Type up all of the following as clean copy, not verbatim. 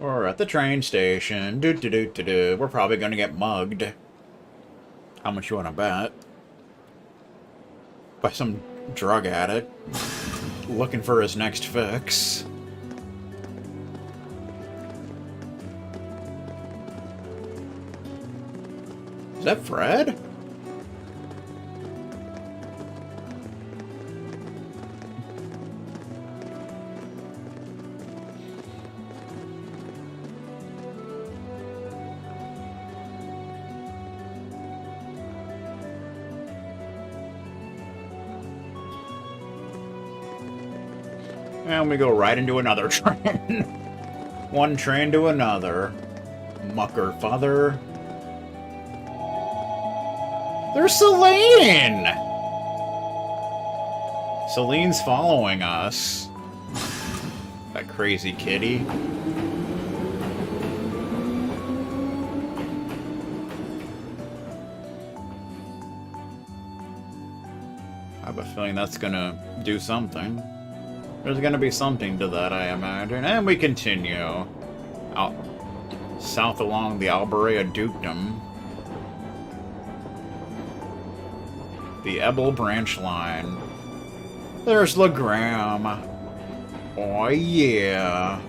We're at the train station. Do. We're probably gonna get mugged. How much you wanna bet? By some drug addict looking for his next fix. Is that Fred? And we go right into another train. One train to another. Mucker father. There's Celine! Celine's following us. That crazy kitty. I have a feeling that's gonna do something. There's gonna be something to that, I imagine. And we continue. Out south along the Alberea Dukedom. The Ebel branch line. There's Legram. Oh yeah.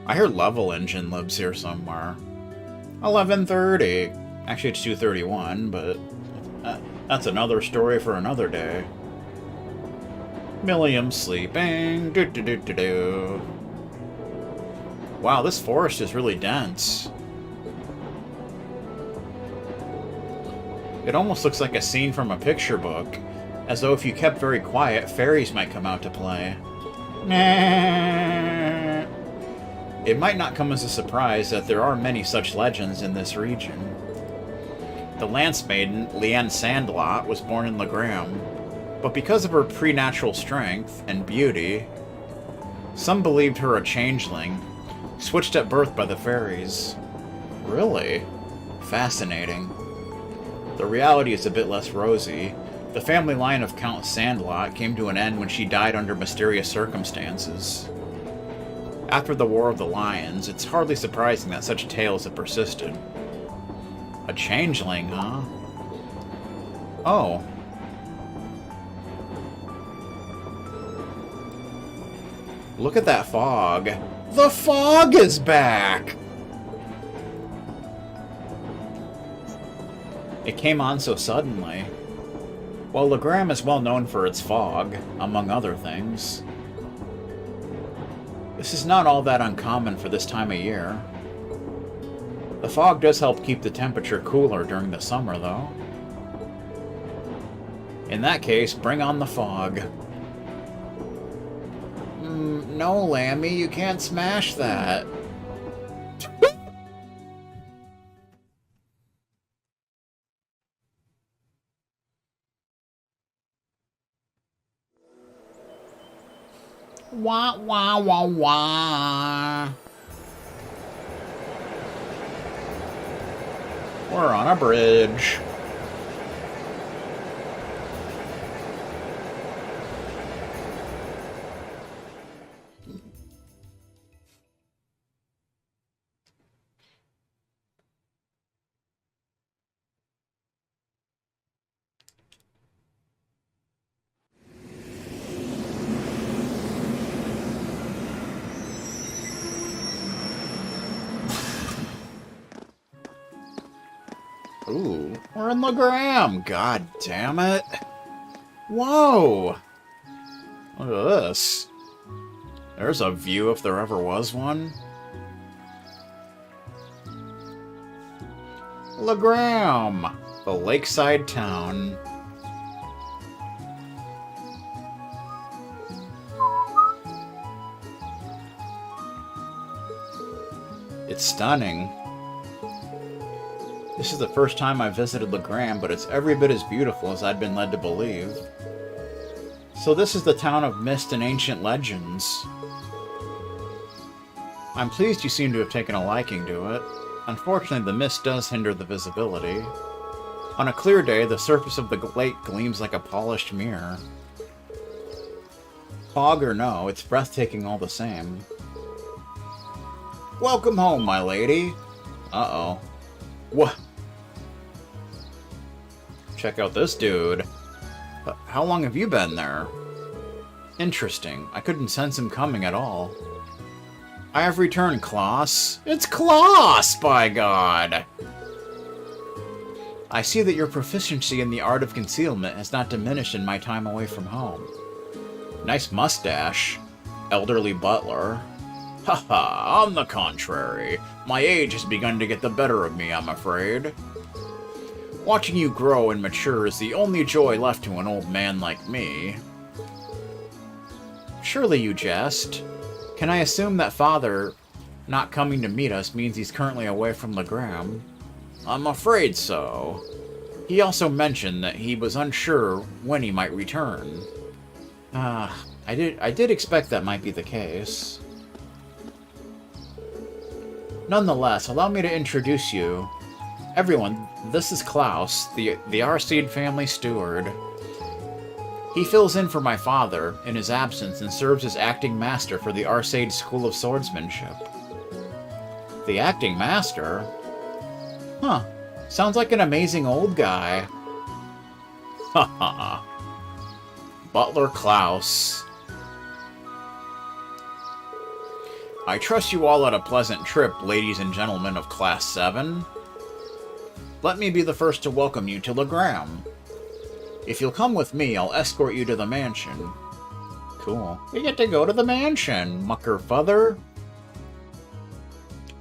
I hear Level Engine lives here somewhere. 11:30. Actually, it's 2:31, but that's another story for another day. Milliam's sleeping. Do. Wow, this forest is really dense. It almost looks like a scene from a picture book, as though if you kept very quiet, fairies might come out to play. It might not come as a surprise that there are many such legends in this region. The Lance Maiden, Leanne Sandlot, was born in Legram, but because of her preternatural strength and beauty, some believed her a changeling, switched at birth by the fairies. Really? Fascinating. The reality is a bit less rosy. The family line of Count Sandlot came to an end when she died under mysterious circumstances. After the War of the Lions, it's hardly surprising that such tales have persisted. A changeling, huh? Oh. Look at that fog. The fog is back! It came on so suddenly. While Legram is well known for its fog, among other things, this is not all that uncommon for this time of year. The fog does help keep the temperature cooler during the summer, though. In that case, bring on the fog. No, Lammy, you can't smash that. Wah, wah, wah, wah. We're on a bridge. Ooh, we're in Legram. God damn it. Whoa. Look at this. There's a view if there ever was one. Legram, the lakeside town. It's stunning. This is the first time I visited Legram, but it's every bit as beautiful as I'd been led to believe. So this is the town of mist and ancient legends. I'm pleased you seem to have taken a liking to it. Unfortunately, the mist does hinder the visibility. On a clear day, the surface of the lake gleams like a polished mirror. Fog or no, it's breathtaking all the same. Welcome home, my lady. Uh-oh. What? Check out this dude. How long have you been there? Interesting. I couldn't sense him coming at all. I have returned, Klaus. It's Klaus, by God! I see that your proficiency in the art of concealment has not diminished in my time away from home. Nice mustache. Elderly butler. Haha, on the contrary. My age has begun to get the better of me, I'm afraid. Watching you grow and mature is the only joy left to an old man like me. Surely you jest. Can I assume that father not coming to meet us means he's currently away from Legram? I'm afraid so. He also mentioned that he was unsure when he might return. I did expect that might be the case. Nonetheless, allow me to introduce you. Everyone, this is Klaus, the Xseed family steward. He fills in for my father in his absence and serves as acting master for the Xseed School of Swordsmanship. The acting master? Huh. Sounds like an amazing old guy. Haha. Butler Klaus. I trust you all had a pleasant trip, ladies and gentlemen of Class 7. Let me be the first to welcome you to Legram. If you'll come with me, I'll escort you to the mansion. Cool. We get to go to the mansion, mucker father.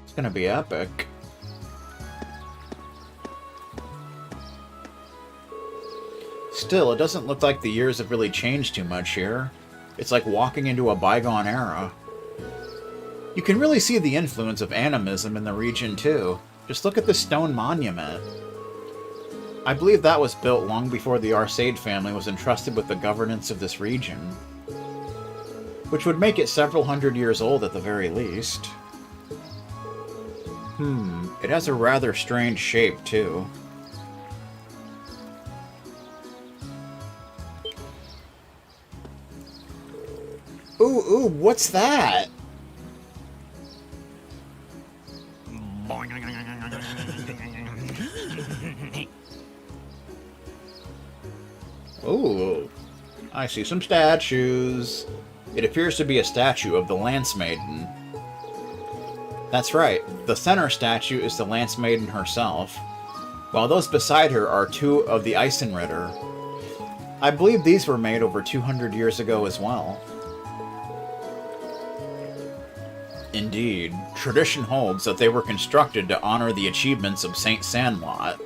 It's gonna be epic. Still, it doesn't look like the years have really changed too much here. It's like walking into a bygone era. You can really see the influence of animism in the region, too. Just look at the stone monument. I believe that was built long before the Xseed family was entrusted with the governance of this region, which would make it several hundred years old at the very least. It has a rather strange shape, too. Ooh, what's that? Ooh, I see some statues. It appears to be a statue of the Lance Maiden. That's right, the center statue is the Lance Maiden herself, while those beside her are two of the Eisenritter. I believe these were made over 200 years ago as well. Indeed, tradition holds that they were constructed to honor the achievements of Saint Sandlot.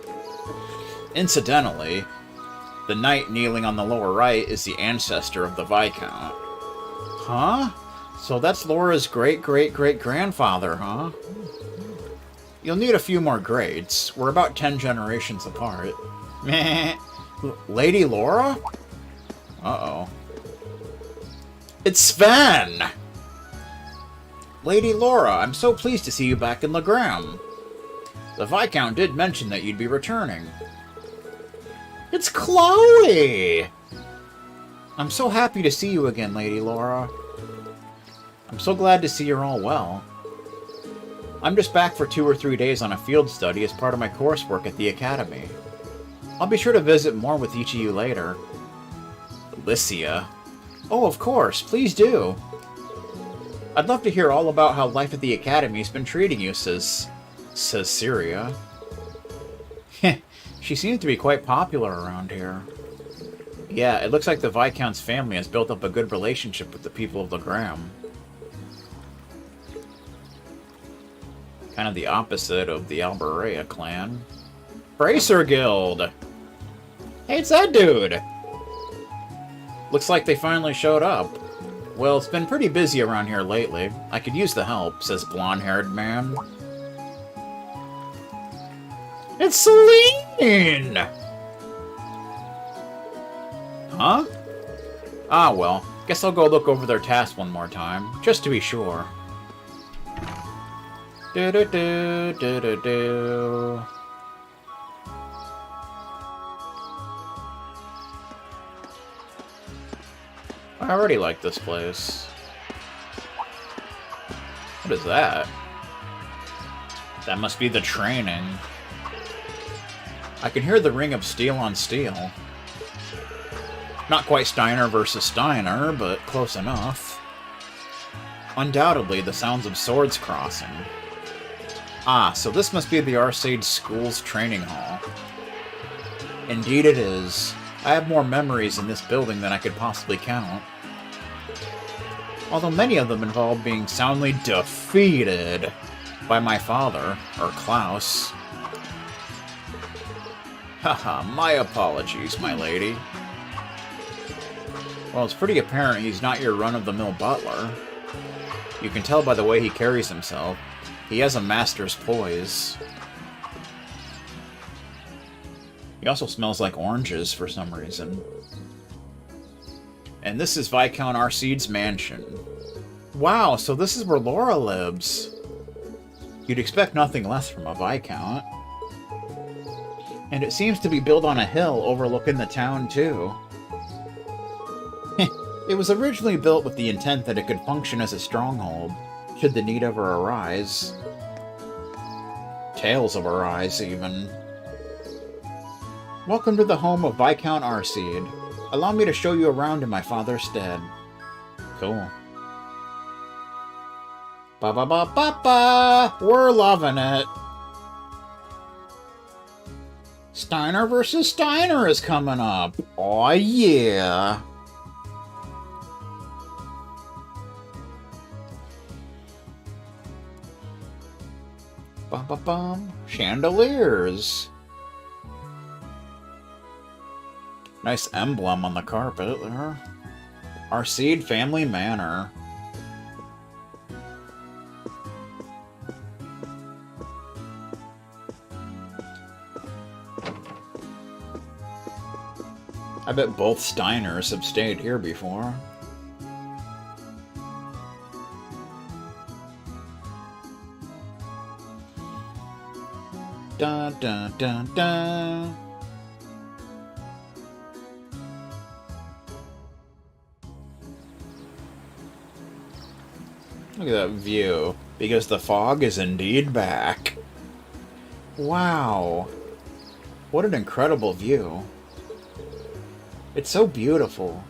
Incidentally, the knight kneeling on the lower right is the ancestor of the Viscount. Huh? So that's Laura's great-great-great-grandfather, huh? You'll need a few more grades. We're about 10 generations apart. Meh. Lady Laura? Uh-oh. It's Sven! Lady Laura, I'm so pleased to see you back in Legram. The Viscount did mention that you'd be returning. It's Chloe! I'm so happy to see you again, Lady Laura. I'm so glad to see you're all well. I'm just back for 2 or 3 days on a field study as part of my coursework at the Academy. I'll be sure to visit more with each of you later. Alicia. Oh, of course, please do. I'd love to hear all about how life at the Academy's been treating you, says Syria. She seems to be quite popular around here. Yeah, it looks like the Viscount's family has built up a good relationship with the people of Legram. Kind of the opposite of the Alberea clan. Bracer Guild! Hey, it's that dude! Looks like they finally showed up. Well, it's been pretty busy around here lately. I could use the help, says blonde-haired man. It's Celine! Huh? Ah, well. Guess I'll go look over their tasks one more time, just to be sure. Do-do-do, do-do-do. I already like this place. What is that? That must be the training. I can hear the ring of steel on steel. Not quite Steiner versus Steiner, but close enough. Undoubtedly, the sounds of swords crossing. Ah, so this must be the Xseed School's training hall. Indeed it is. I have more memories in this building than I could possibly count. Although many of them involve being soundly defeated by my father, or Klaus. Haha, my apologies, my lady. Well, it's pretty apparent he's not your run-of-the-mill butler. You can tell by the way he carries himself. He has a master's poise. He also smells like oranges for some reason. And this is Viscount Xseed's mansion. Wow, so this is where Laura lives. You'd expect nothing less from a Viscount. And it seems to be built on a hill overlooking the town, too. It was originally built with the intent that it could function as a stronghold, should the need ever arise. Tales of arise, even. Welcome to the home of Viscount Xseed. Allow me to show you around in my father's stead. Cool. Ba-ba-ba-ba-ba! We're loving it! Steiner versus Steiner is coming up! Aw, yeah! Bum-bum-bum. Chandeliers. Nice emblem on the carpet there. Xseed Family Manor. I bet both Steiners have stayed here before. Dun dun dun dun. Look at that view. Because the fog is indeed back. Wow. What an incredible view. It's so beautiful.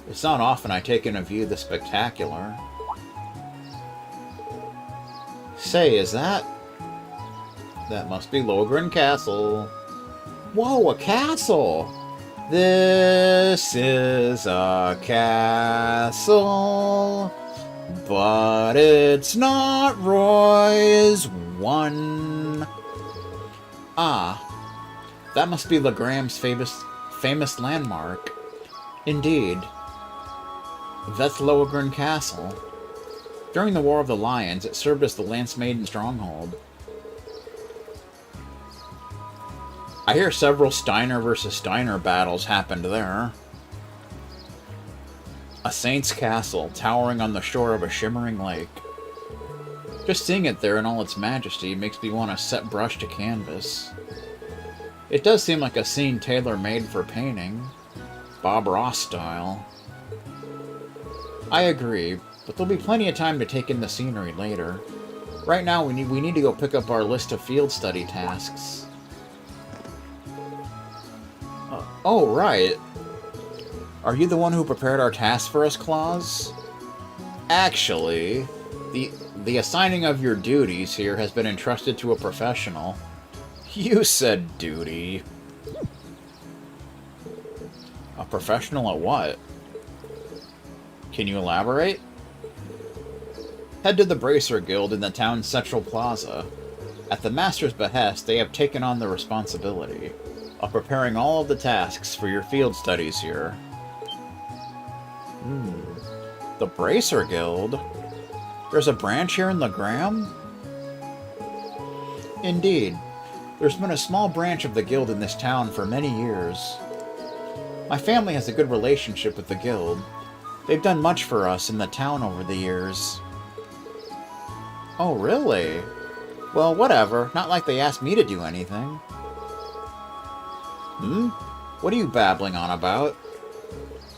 It's not often I take in a view this spectacular. Say, is that... That must be Legram Castle. Whoa, a castle! This is a castle, but it's not Roy's one. Ah, that must be Legram's famous landmark. Indeed. That's Legram Castle. During the War of the Lions, it served as the Lance Maiden stronghold. I hear several Steiner versus Steiner battles happened there. A saint's castle, towering on the shore of a shimmering lake. Just seeing it there in all its majesty makes me want to set brush to canvas. It does seem like a scene tailor-made for painting. Bob Ross style. I agree, but there'll be plenty of time to take in the scenery later. Right now, we need to go pick up our list of field study tasks. Oh, right. Are you the one who prepared our task for us, Claus? Actually, the assigning of your duties here has been entrusted to a professional. You said duty. A professional at what? Can you elaborate? Head to the Bracer Guild in the town's central plaza. At the Master's behest, they have taken on the responsibility of preparing all of the tasks for your field studies here. The Bracer Guild? There's a branch here in Legram? Indeed. There's been a small branch of the guild in this town for many years. My family has a good relationship with the guild. They've done much for us in the town over the years. Oh, really? Well, whatever. Not like they asked me to do anything. What are you babbling on about?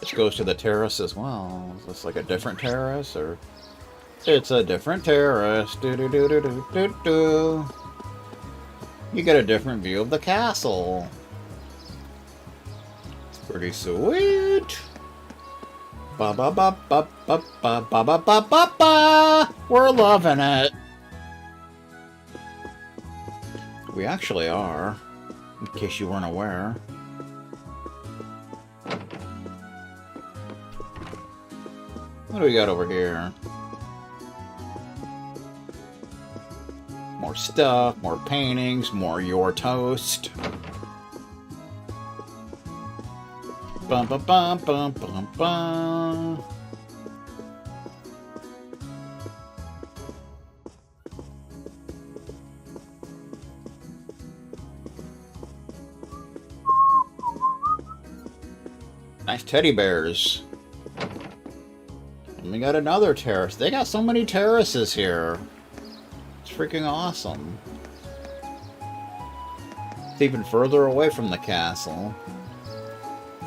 Which goes to the terrace as well. Is this like a different terrace, or... It's a different terrace. Do-do-do-do-do-do-do. You get a different view of the castle. It's pretty sweet. Ba ba ba ba ba ba ba ba ba ba ba. We're loving it. We actually are, in case you weren't aware. What do we got over here? More stuff, more paintings, more your toast. Bum bum bum bum bum bum. Nice teddy bears. And we got another terrace. They got so many terraces here. It's freaking awesome. It's even further away from the castle.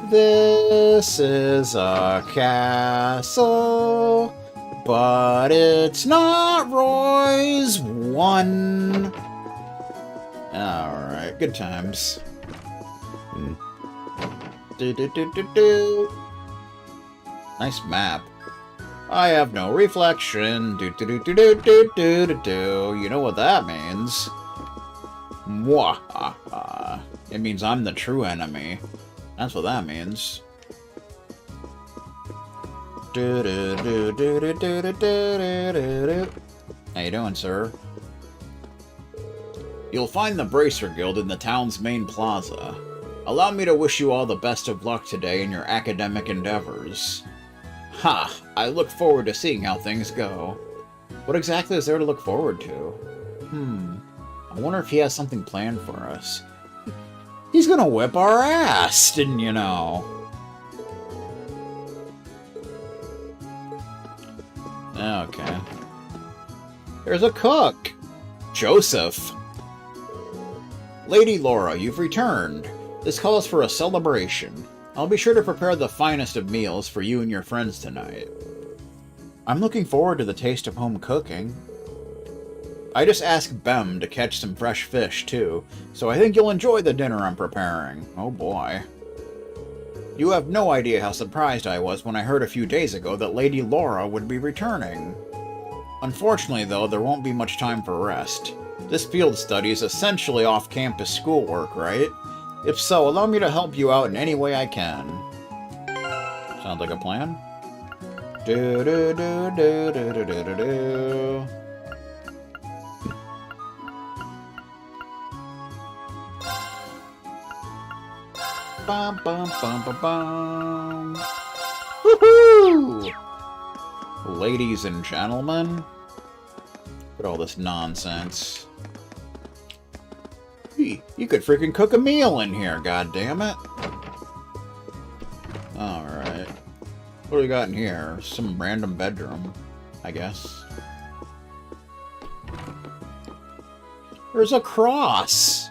This is a castle, but it's not Roy's one. Alright, good times. Do-do-do-do-do. Nice map. I have no reflection. Do-do-do-do-do-do-do-do. You know what that means. Mwahaha. It means I'm the true enemy. That's what that means. Do-do-do-do-do-do-do-do-do. How you doing, sir? You'll find the Bracer Guild in the town's main plaza. Allow me to wish you all the best of luck today in your academic endeavors. Ha! I look forward to seeing how things go. What exactly is there to look forward to? I wonder if he has something planned for us. He's gonna whip our ass, didn't you know? Okay. There's a cook! Joseph! Lady Laura, you've returned. This calls for a celebration. I'll be sure to prepare the finest of meals for you and your friends tonight. I'm looking forward to the taste of home cooking. I just asked Bem to catch some fresh fish, too, so I think you'll enjoy the dinner I'm preparing. Oh boy. You have no idea how surprised I was when I heard a few days ago that Lady Laura would be returning. Unfortunately, though, there won't be much time for rest. This field study is essentially off-campus schoolwork, right? If so, allow me to help you out in any way I can. Sounds like a plan. Do-do-do-do-do-do-do-do. Bum bum bum bum bum. Woohoo! Ladies and gentlemen, look at all this nonsense. You could freaking cook a meal in here, goddammit. Alright. What do we got in here? Some random bedroom, I guess. There's a cross!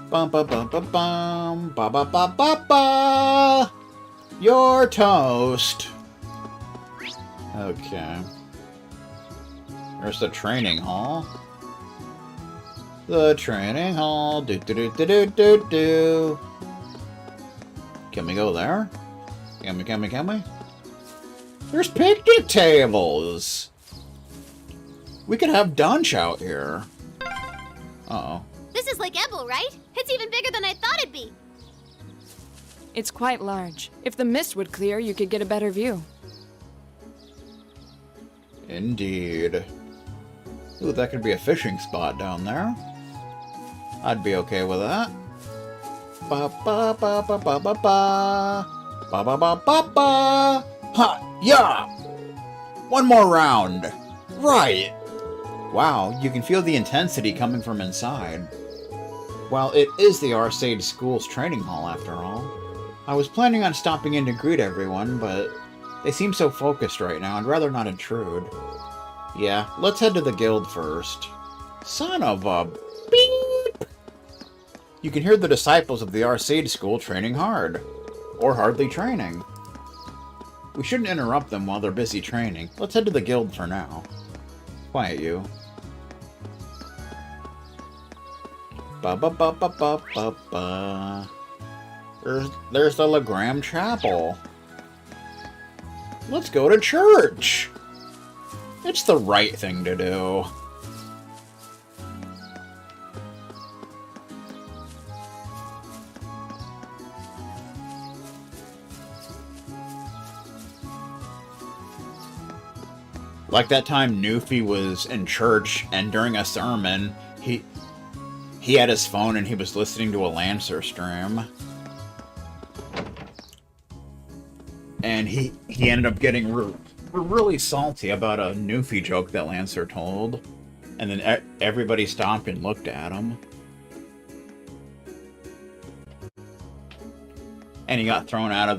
Bum ba bum ba bum ba ba ba ba ba. Your toast. Okay. There's the training hall. The training hall. Do do do do do do do. Can we go there? Can we? There's picnic tables. We could have lunch out here. Uh-oh. This is Lake Ebel, right? It's even bigger than I thought it'd be. It's quite large. If the mist would clear, you could get a better view. Indeed. Ooh, that could be a fishing spot down there. I'd be okay with that. Ba ba ba ba ba ba ba. Ba ba ba ba ba. Ha! Yeah! One more round. Right. Wow, you can feel the intensity coming from inside. Well, it is the Xseed School's training hall, after all. I was planning on stopping in to greet everyone, but they seem so focused right now, I'd rather not intrude. Yeah, let's head to the guild first. Son of a beep! You can hear the disciples of the Xseed school training hard. Or hardly training. We shouldn't interrupt them while they're busy training. Let's head to the guild for now. Quiet, you. Ba ba ba ba ba ba ba. There's the Legram chapel. Let's go to church! It's the right thing to do. Like that time Newfie was in church and during a sermon, he had his phone and he was listening to a Lancer stream. And he ended up getting really salty about a Newfie joke that Lancer told. And then everybody stopped and looked at him. And he got thrown out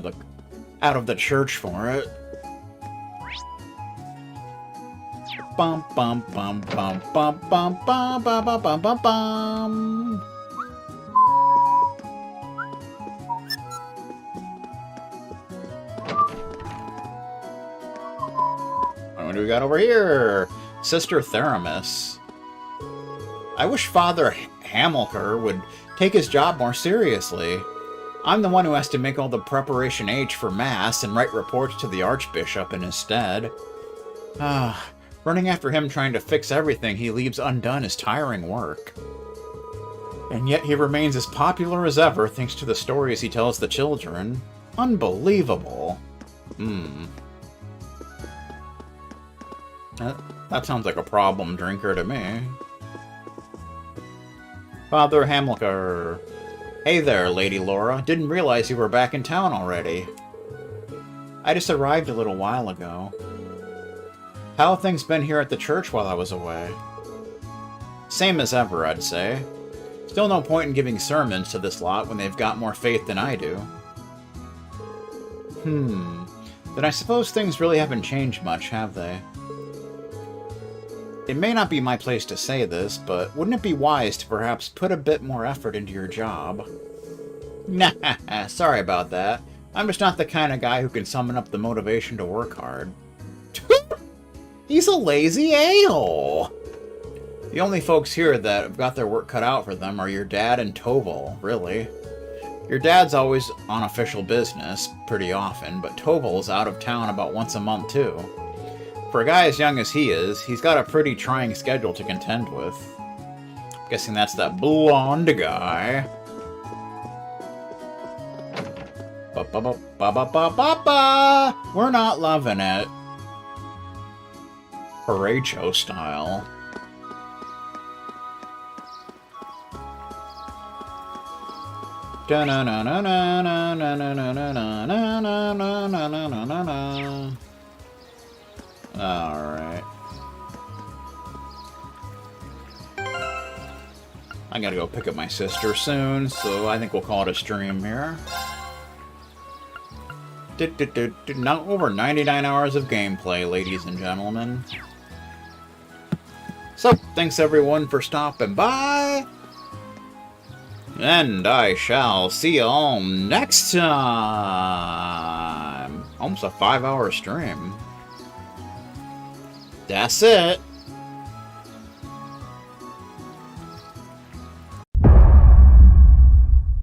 of the church for it. Bum bum bum bum bum bum bum bum bum bum bum bum. What do we got over here? Sister Theramis. I wish Father Hamilker would take his job more seriously. I'm the one who has to make all the preparation H for Mass and write reports to the Archbishop in his stead. Running after him trying to fix everything he leaves undone is tiring work. And yet he remains as popular as ever thanks to the stories he tells the children. Unbelievable. That sounds like a problem drinker to me. Father Hamilker. Hey there, Lady Laura. Didn't realize you were back in town already. I just arrived a little while ago. How have things been here at the church while I was away? Same as ever, I'd say. Still no point in giving sermons to this lot when they've got more faith than I do. Then I suppose things really haven't changed much, have they? It may not be my place to say this, but wouldn't it be wise to perhaps put a bit more effort into your job? Nah, sorry about that. I'm just not the kind of guy who can summon up the motivation to work hard. He's a lazy a-hole! The only folks here that have got their work cut out for them are your dad and Toval, really. Your dad's always on official business, pretty often, but Toval's out of town about once a month, too. For a guy as young as he is, he's got a pretty trying schedule to contend with. Guessing that's that blonde guy. Ba-ba-ba-ba-ba-ba-ba! We're not loving it. Horatio style. Alright. I gotta go pick up my sister soon, so I think we'll call it a stream here. Not over 99 hours of gameplay, ladies and gentlemen. So, thanks everyone for stopping by. And I shall see you all next time. Almost a 5-hour stream. That's it.